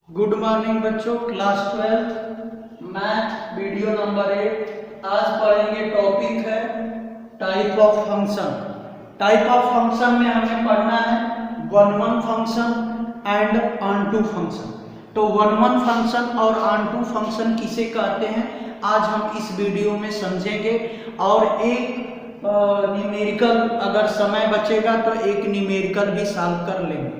Good morning बच्चों, class 12 math video number 8। आज पढ़ेंगे टॉपिक है type of function. Type of function में हमें पढ़ना है one function and onto function. तो वन फंक्शन और ऑनटू फंक्शन किसे कहते हैं आज हम इस वीडियो में समझेंगे। और एक न्यूमेरिकल अगर समय बचेगा तो एक न्यूमेरिकल भी सॉल्व कर लेंगे।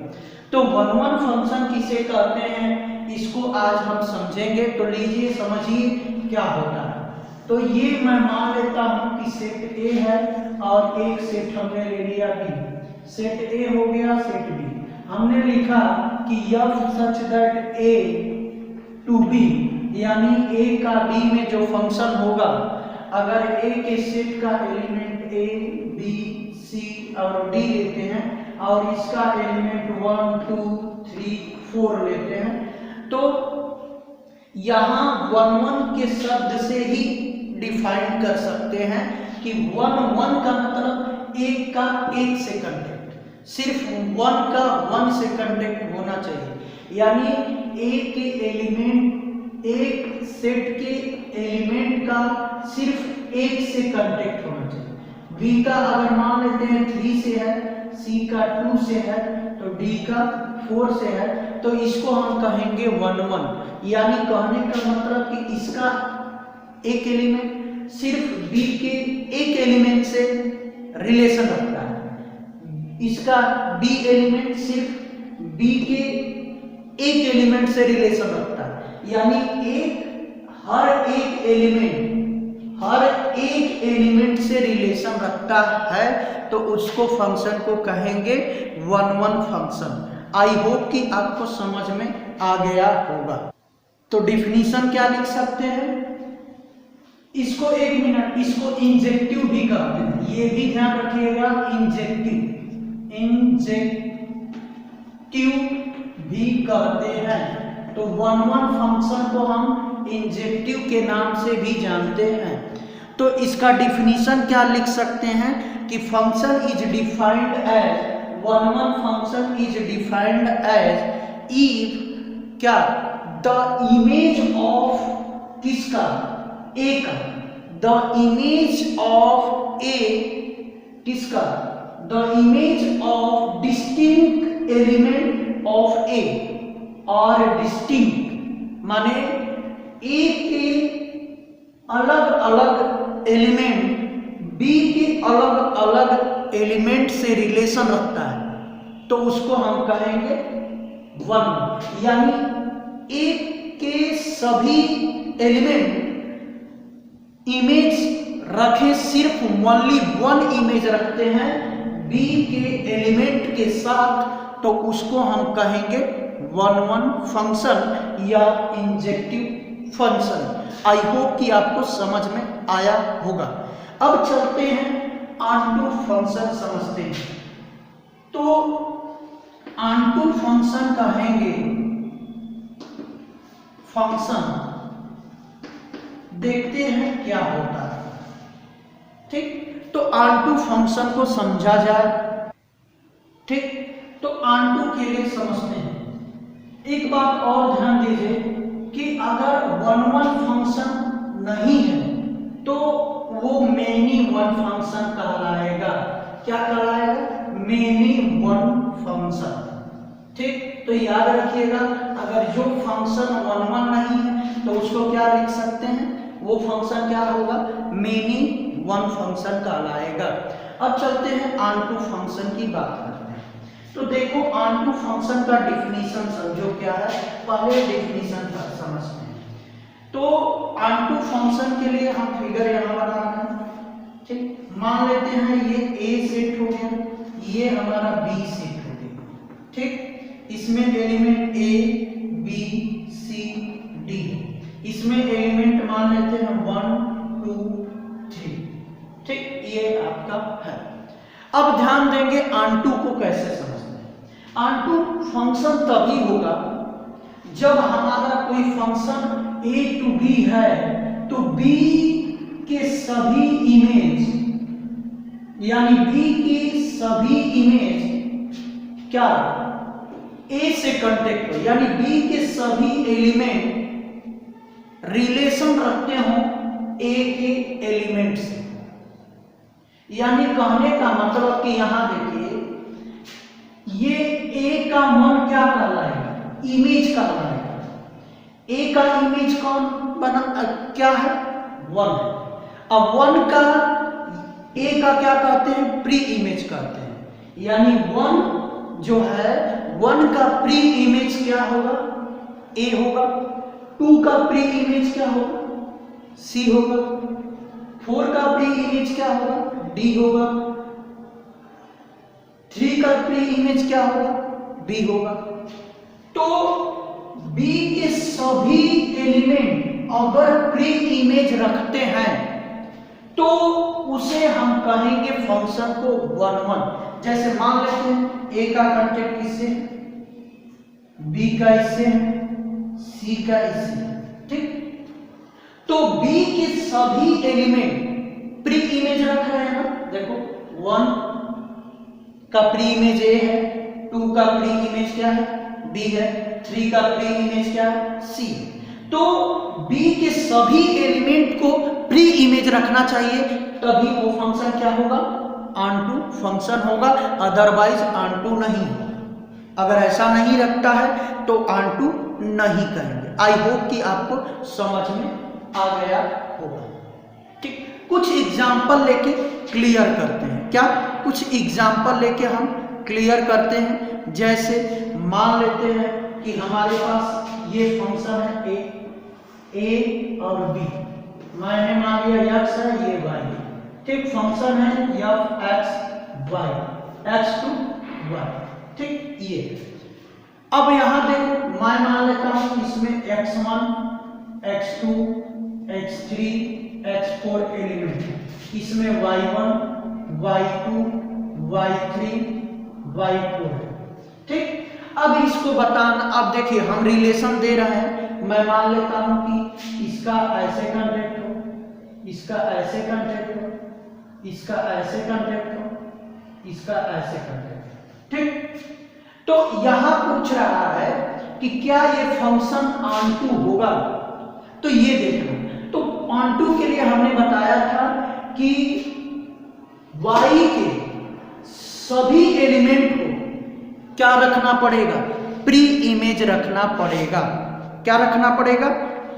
तो वन फंक्शन किसे कहते हैं इसको आज हम समझेंगे। तो लीजिए समझिए क्या होता है। तो ये मैं मान लेता हूं कि सेट ए है और एक सेट हमने ले लिया बी। सेट ए हो गया, सेट बी हमने लिखा कि F such that A to B, यानी ए का बी में जो फंक्शन होगा, अगर ए के सेट का एलिमेंट ए बी सी और डी लेते हैं और इसका एलिमेंट 1 2 3 4 लेते हैं, तो यहां वन के शब्द से ही डिफाइन कर सकते हैं कि वन का मतलब एक का एक से कांटेक्ट, सिर्फ वन का वन से कांटेक्ट होना चाहिए। यानी ए के एलिमेंट, एक सेट के एलिमेंट का सिर्फ एक से कांटेक्ट होना चाहिए। बी का अगर मान लेते हैं 3 से है, सी का 2 से है, तो डी का 4 से है, तो इसको हम कहेंगे वन। यानी कहने का मतलब कि इसका एक एलिमेंट सिर्फ बी के एक एलिमेंट से रिलेशन रखता है, इसका बी एलिमेंट सिर्फ बी के एक एलिमेंट से रिलेशन रखता है। यानी हर एक एलिमेंट से रिलेशन रखता है, तो उसको फंक्शन को कहेंगे वन फंक्शन। आई होप कि आपको समझ में आ गया होगा। तो डिफिनीशन क्या लिख सकते हैं, इसको एक मिनट, इसको इंजेक्टिव भी कहते हैं, ये भी ध्यान रखिएगा। इंजेक्टिव भी कहते हैं। तो वन फंक्शन को हम इंजेक्टिव के नाम से भी जानते हैं। तो इसका डिफिनीशन क्या लिख सकते हैं कि function is defined as, one function is defined as if क्या द इमेज ऑफ किसका, ए का, द इमेज ऑफ ए किसका, the image of distinct element of A, और डिस्टिंक्ट माने ए के अलग अलग एलिमेंट बी के अलग अलग एलिमेंट से रिलेशन रखता है, तो उसको हम कहेंगे वन। यानी ए के सभी एलिमेंट इमेज रखे, सिर्फ ओनली वन इमेज रखते हैं बी के एलिमेंट के साथ, तो उसको हम कहेंगे वन फंक्शन या इंजेक्टिव फंक्शन। आई होप कि आपको समझ में आया होगा। अब चलते हैं ऑनटू फंक्शन समझते हैं। तो ऑनटू फंक्शन कहेंगे फंक्शन, देखते हैं क्या होता है। ठीक, तो ऑनटू फंक्शन को समझा जाए। ठीक, तो ऑनटू के लिए समझते हैं। एक बात और ध्यान दीजिए कि अगर वन फंक्शन नहीं है तो वो मेनी वन फंक्शन कहलाएगा। क्या कहलाएगा, मेनी वन फंक्शन। ठीक, तो याद रखिएगा, अगर जो फंक्शन वन नहीं है तो उसको क्या लिख सकते हैं, वो फंक्शन क्या होगा, मेनी वन फंक्शन कहलाएगा। अब चलते हैं ऑनटू फंक्शन की बात करते हैं। तो देखो ऑनटू फंक्शन का डिफिनीशन समझो क्या है, पहले डिफिनीशन समझते हैं। तो ऑनटू फंक्शन के लिए हम फिगर यहां बना रहे हैं। ठीक, मान लेते हैं ये ए सेट हो गया, ये हमारा बी सेट हो गया। ठीक, इसमें element A B C D, इसमें एलिमेंट मान लेते हैं 1 2 3। ठीक, ये आपका है। अब ध्यान देंगे ऑनटू को कैसे समझते हैं। ऑनटू फंक्शन तभी होगा जब हमारा कोई फंक्शन ए टू बी है, तो बी के सभी इमेज, यानी बी की सभी इमेज क्या ए से कांटेक्ट हो, यानी बी के सभी एलिमेंट रिलेशन रखते हो ए के एलिमेंट से। यानी कहने का मतलब कि यहां देखिए, ये ए का मन क्या कहलाएगा, इमेज कहलाएगा। ए का इमेज कौन बना, क्या है, 1 है। अब 1 का, ए का क्या कहते हैं, प्री इमेज कहते हैं। यानी 1 जो है, 1 का प्री इमेज क्या होगा, ए होगा। 2 का प्री इमेज क्या होगा, सी होगा। 4 का प्री इमेज क्या होगा, डी होगा। 3 का प्री इमेज क्या होगा, बी होगा। तो बी के सभी एलिमेंट अगर प्री इमेज रखते हैं तो उसे हम कहेंगे फंक्शन को 1 1। जैसे मान लेते हैं ए का कांटेक्ट किससे, बी का इससे, सी का इससे, ठीक। तो बी के सभी एलिमेंट प्री इमेज रख रहे हैं ना, देखो 1 का प्री इमेज ए है, 2 का प्री इमेज क्या है, बी है, 3 का प्री इमेज क्या है, सी। तो बी के सभी एलिमेंट को प्री इमेज रखना चाहिए, तभी वो फंक्शन क्या होगा, ऑनटू फंक्शन होगा, अदरवाइज ऑनटू नहीं होगा। अगर ऐसा नहीं रखता है तो ऑनटू नहीं कहेंगे। आई होप कि आपको समझ में आ गया होगा, ठीक। कुछ एग्जाम्पल लेके क्लियर करते हैं, क्या कुछ एग्जाम्पल लेके हम क्लियर करते हैं। जैसे मान लेते हैं कि हमारे पास ये फंक्शन है ए और बी, मैंने मान लिया एक्स है, ये वाई है, ठीक। फंक्शन है F X Y, X to Y, ठीक। ये अब यहां देखो, मैं मान लेता हूं इसमें x1 x2 x3 x4 element है, इसमें y1 y2 y3 y4, ठीक। अब इसको बताना, अब देखिए हम रिलेशन दे रहे हैं, मैं मान लेता हूं कि इसका ऐसे कांटेक्ट हो, इसका ऐसे कांटेक्ट हो, इसका ऐसे कांटेक्ट हो, इसका ऐसे कांटेक्ट हो, ठीक। तो यहां पूछ रहा है कि क्या ये फंक्शन ऑनटू होगा, तो ये देखना। तो ऑनटू के लिए हमने बताया था कि y के सभी एलिमेंट को क्या रखना पड़ेगा, प्री इमेज रखना पड़ेगा। क्या रखना पड़ेगा,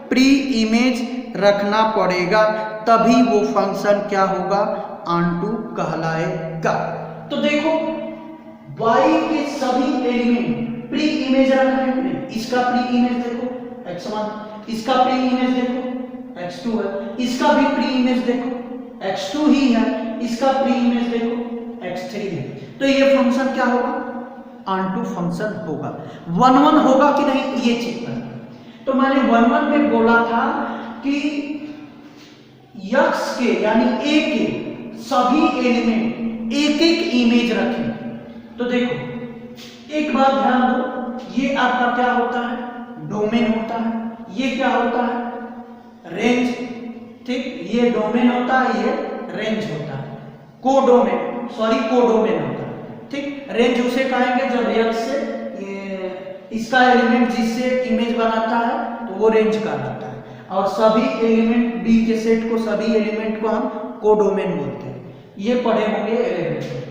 प्री इमेज रखना पड़ेगा, तभी वो फंक्शन क्या होगा, ऑनटू कहलाएगा। तो देखो y के सभी एलिमेंट प्री इमेज रख रहे हैं, इसका प्री इमेज देखो x1, इसका प्री इमेज देखो x2 है, इसका भी प्री इमेज देखो x2 ही है, इसका प्री इमेज देखो x3 है। तो ये फंक्शन क्या होगा, ऑनटू फंक्शन होगा। 1 1 होगा कि नहीं, ये चेक करना। तो मैंने 1 1 में बोला था कि x के यानी a के सभी एलिमेंट एक एक इमेज रखें। तो देखो एक बात ध्यान दो, ये आपका क्या होता है, डोमेन होता है, ये क्या होता है, रेंज, ठीक। ये डोमेन होता है, ये रेंज होता है, कोडोमेन कोडोमेन होता है, ठीक। रेंज उसे कहेंगे जो रियल से इसका एलिमेंट जिससे इमेज बनाता है तो वो रेंज कहलाता है, और सभी एलिमेंट बी के सेट को, सभी एलिमेंट को हम कोडोमेन बोलते हैं। ये पढ़े होंगे 11 में।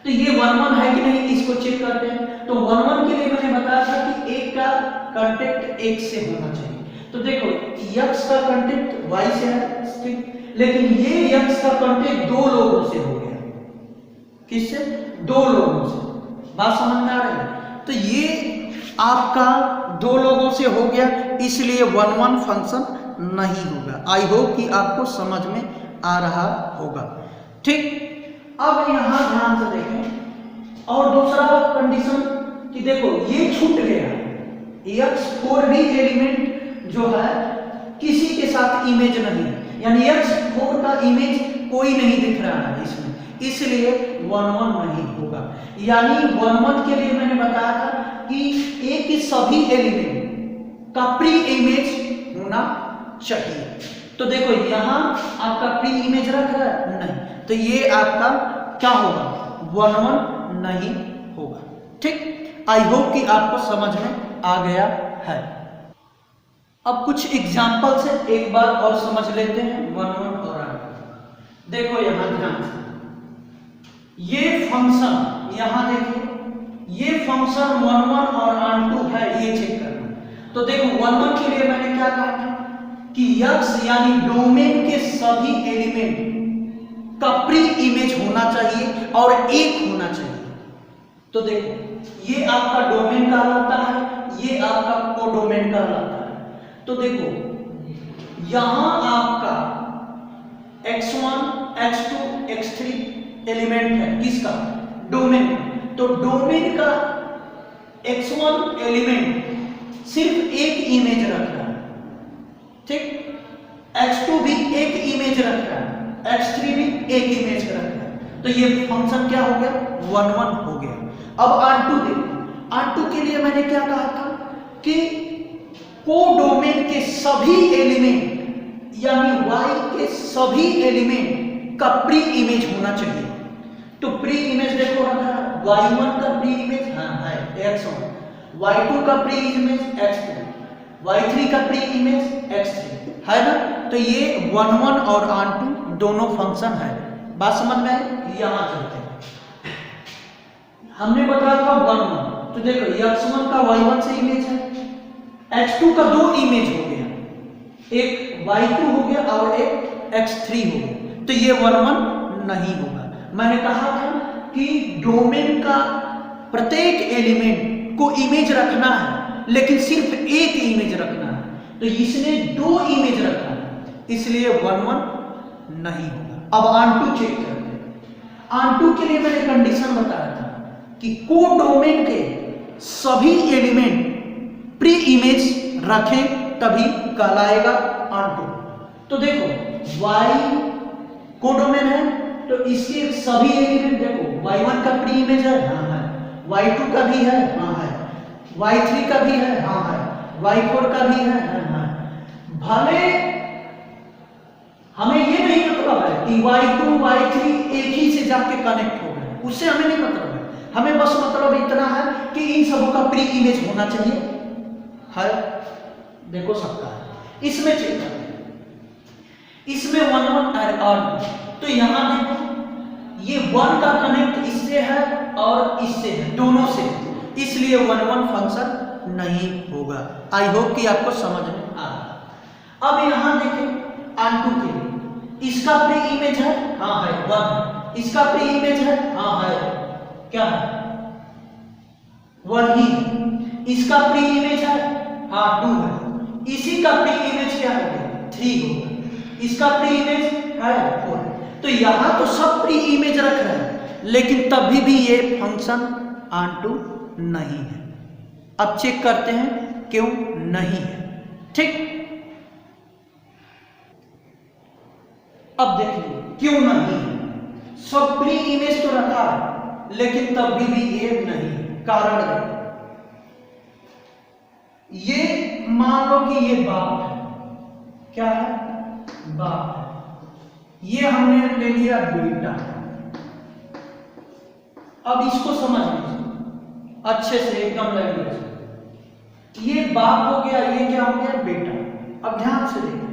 तो ये 1 1 है कि नहीं, इसको चेक करते हैं। तो 1 1 के लिए मैंने बताया था कि एक का कांटेक्ट एक से होना चाहिए। तो देखो x का कांटेक्ट y से है, ठीक, लेकिन ये x का कांटेक्ट 2 लोगों से हो गया। किससे, 2 लोगों से। बात समझ में आ रही है। तो ये आपका 2 लोगों से हो गया, इसलिए 1 1 फंक्शन नहीं होगा। आई होप कि आपको समझ में आ रहा होगा, ठीक। अब यहां ध्यान से देखें, और दूसरा कंडीशन कि देखो ये छूट गया, x4 भी एलिमेंट जो है किसी के साथ इमेज नहीं है, यानी x4 का इमेज कोई नहीं दिख रहा है इसमें, इसलिए 1 1 नहीं होगा। यानी 1 1 के लिए मैंने बताया था कि a के सभी एलिमेंट का प्री इमेज होना चाहिए। तो देखो यहां आपका प्री इमेज रख रहा है, नहीं, तो ये आपका क्या होगा, 1 1 नहीं होगा, ठीक। आई होप कि आपको समझ में आ गया है। अब कुछ एग्जाम्पल से एक बार और समझ लेते हैं 1 1 और R2। देखो यहां ध्यान से, ये फंक्शन यहां देखिए, ये फंक्शन 1 1 और R2 है, ये चेक करना। तो देखो 1 1 के लिए मैंने क्या कहा था कि x यानी डोमेन के सभी एलिमेंट का प्री इमेज होना चाहिए और एक होना चाहिए। तो देखो ये आपका डोमेन कहलाता है, ये आपका कोडोमेन कहलाता है। तो देखो यहां आपका x1 x2 x3 एलिमेंट है, किसका? डोमेन। तो डोमेन का x1 एलिमेंट सिर्फ एक इमेज रख रहा है, ठीक, x2 भी एक इमेज रख रहा है, x3 भी एक इमेज रख रहा है। तो ये फंक्शन क्या हो गया? 1 1 हो गया। अब R2 देखो, R2 के लिए मैंने क्या कहा था कि कोडोमेन के सभी एलिमेंट यानी y के सभी एलिमेंट का प्री इमेज होना चाहिए। तो प्री इमेज देखो रखा है, y1 का प्री इमेज हाँ है x1, y2 का प्री इमेज x2, y3 का प्री इमेज x3 है ना। तो ये 1 1 और R2 दोनों फंक्शन है। बात समझ में आई? यहां चलते हैं, हमने बताया था 1 1। तो देखो x1 का y1 से इमेज है, x2 का दो इमेज हो गया, एक y2 हो गया और एक x3 हो गया। तो ये 1 1 नहीं होगा। मैंने कहा था कि डोमेन का प्रत्येक एलिमेंट को इमेज रखना है, लेकिन सिर्फ एक इमेज रखना है। तो इसने दो इमेज रखा है, इसलिए 1 1 नहीं होगा। अब R2 चेक करते हैं। R2 के लिए मैंने कंडीशन बताया था कि कोडोमेन के सभी एलिमेंट प्री इमेज रखें तभी कहलाएगा R2। तो देखो y कोडोमेन है, तो इसके सभी एलिमेंट देखो, y1 का प्री इमेज है, हाँ है, y2 का भी है, हाँ है, y3 का भी है, हाँ है, y4 का भी है, हाँ है। भले हमें ये नहीं मतलब है कि y2 y3 एक ही से जाके कनेक्ट हो गए, उससे हमें नहीं मतलब है। हमें बस मतलब इतना है कि इन सबों का प्री इमेज होना चाहिए है। देखो सबका है, इसमें चेक करते हैं, इसमें 1 1 और तो यहां देखो ये 1 का कनेक्ट इससे है और इससे है, दोनों से, इसलिए 1 1 फंक्शन नहीं होगा। आई होप कि आपको समझ में आ रहा। अब यहां देखें R2 के लिए, इसका प्री इमेज है, हाँ है 1, इसका प्री इमेज है, हाँ है, क्या है 1 ही, इसका प्री इमेज है, हाँ 2 है, इसी का प्री इमेज क्या हो गया 3 होगा, इसका प्री इमेज है 4। तो यहां तो सब प्री इमेज रख रहे हैं, लेकिन तभी भी ये फंक्शन R2 नहीं है। अब चेक करते हैं क्यों नहीं है, ठीक। अब देखिए क्यों नहीं है, सब प्री इमेज तो रखा है, लेकिन तभी भी ये नहीं है। कारण है, ये मान लो कि ये बाप है, क्या है? बाप है। ये हमने ले लिया बेटा। अब इसको समझ लीजिए अच्छे से, एकदम लैंग्वेज। ये बाप हो गया, ये क्या हो गया? बेटा। अब ध्यान से देखिए,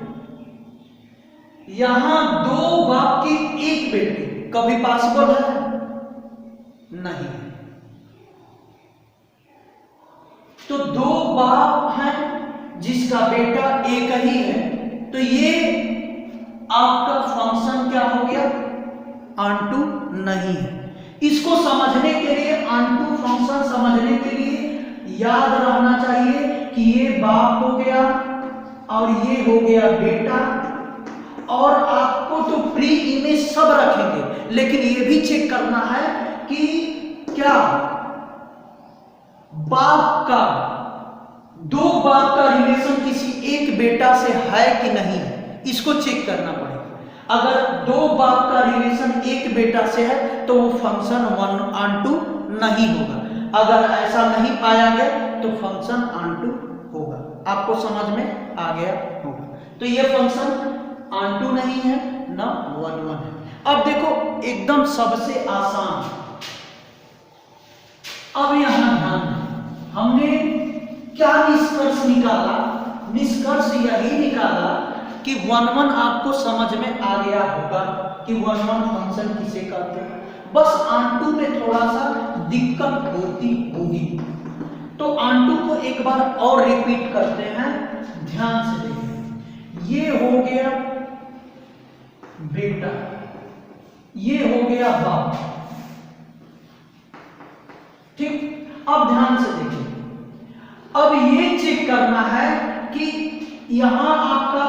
यहां दो बाप की एक बेटी कभी पॉसिबल है? नहीं। तो दो बाप हैं जिसका बेटा एक ही है, तो ये आपका फंक्शन क्या हो गया? R2 नहीं है। इसको समझने के लिए, R2 फंक्शन समझने के लिए याद रहना चाहिए कि ये बाप हो गया और ये हो गया बेटा, और आपको तो प्री इमेज सब रखेंगे, लेकिन ये भी चेक करना है कि क्या बाप का, दो बाप का रिलेशन किसी एक बेटा से है कि नहीं है, इसको चेक करना पड़ेगा। अगर दो बाप का रिलेशन एक बेटा से है तो वो फंक्शन R2 नहीं होगा। अगर ऐसा नहीं पाया गया तो फंक्शन R2 होगा। आपको समझ में आ गया होगा। तो ये फंक्शन R2 नहीं है, ना 1 1 है। अब देखो एकदम सबसे आसान, अब यहां ध्यान हमने क्या निष्कर्ष निकाला? निष्कर्ष यही निकाला कि 1-1 आपको समझ में आ गया होगा कि 1-1 फंक्शन किसे कहते हैं। बस ऑन-टू में थोड़ा सा दिक्कत होती होगी, तो ऑन-टू को एक बार और रिपीट करते हैं, ध्यान से देखें। ये हो गया बेटा, ये हो गया बाप, ठीक। अब ध्यान से देखिए, अब ये चेक करना है कि यहां आपका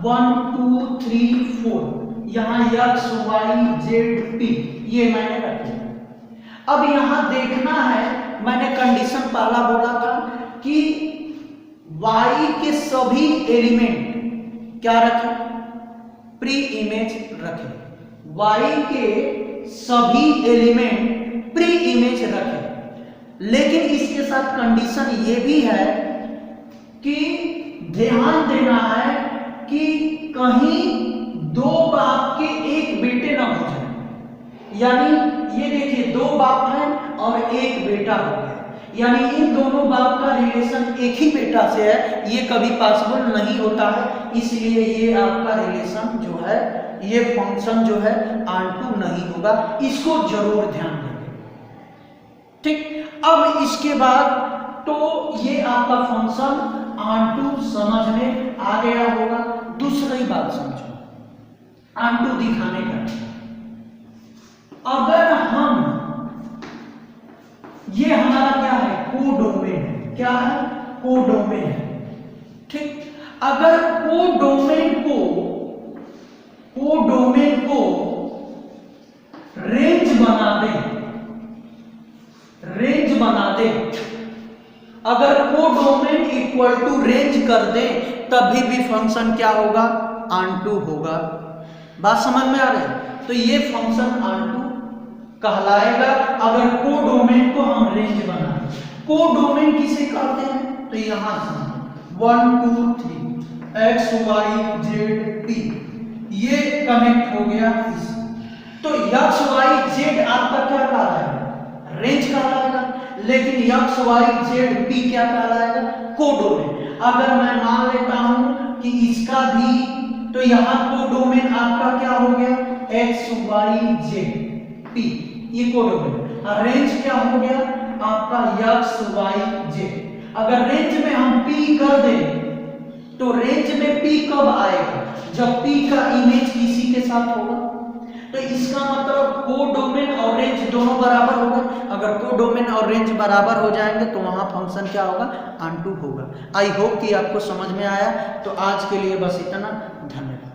1 2 3 4 यहां x y z p ये मैंने रखे। अब यहां देखना है, मैंने कंडीशन पहला बोला था कि y के सभी एलिमेंट क्या रखें? प्री इमेज रखें। y के सभी एलिमेंट प्री इमेज रखें, लेकिन इसके साथ कंडीशन ये भी है कि ध्यान देना है कि कहीं दो बाप के एक बेटे ना हो जाए। यानी ये देखिए, दो बाप हैं और एक बेटा हो गया, यानी इन दोनों बाप का रिलेशन एक ही बेटा से है, ये कभी पॉसिबल नहीं होता है। इसलिए ये आपका रिलेशन जो है, ये फंक्शन जो है ऑन-टू नहीं होगा, इसको जरूर ध्यान देंगे, ठीक। अब इसके बाद तो ये आपका फंक्शन ऑन-टू समझ में आ गया होगा। दूसरी बात समझो ऑन-टू दिखाने का, अगर हम, ये हमारा क्या है? कोडोमेन है। क्या है? कोडोमेन है, ठीक। अगर कोडोमेन को रेंज बना दे, अगर कोडोमेन इक्वल टू रेंज कर दे, तभी भी फंक्शन क्या होगा? ऑन-टू होगा। बात समझ में आ रही है? तो ये फंक्शन ऑन-टू कहलाएगा अगर कोडोमेन को हम रेंज बना दें। कोडोमेन किसे कहते हैं? तो यहां से 1 2 3 x y z p ये कनेक्ट हो गया इस, तो x y z आपका क्या कहलाएगा? रेंज कहलाएगा। लेकिन x y z p क्या कहलाएगा? कोडोमेन। अगर मैं मान लेता हूं कि इसका भी, तो यहां कोडोमेन आपका क्या हो गया? x y z p, ये कोडोमेन। और रेंज क्या हो गया आपका? x y z। अगर रेंज में हम p कर दें, तो रेंज में p कब आएगा? जब p का इमेज किसी के साथ होगा। तो इसका मतलब कोडोमेन और रेंज दोनों बराबर होगा। अगर कोडोमेन और रेंज बराबर हो जाएंगे तो वहां फंक्शन क्या होगा? ऑन-टू होगा। आई होप कि आपको समझ में आया। तो आज के लिए बस इतना, धन्यवाद।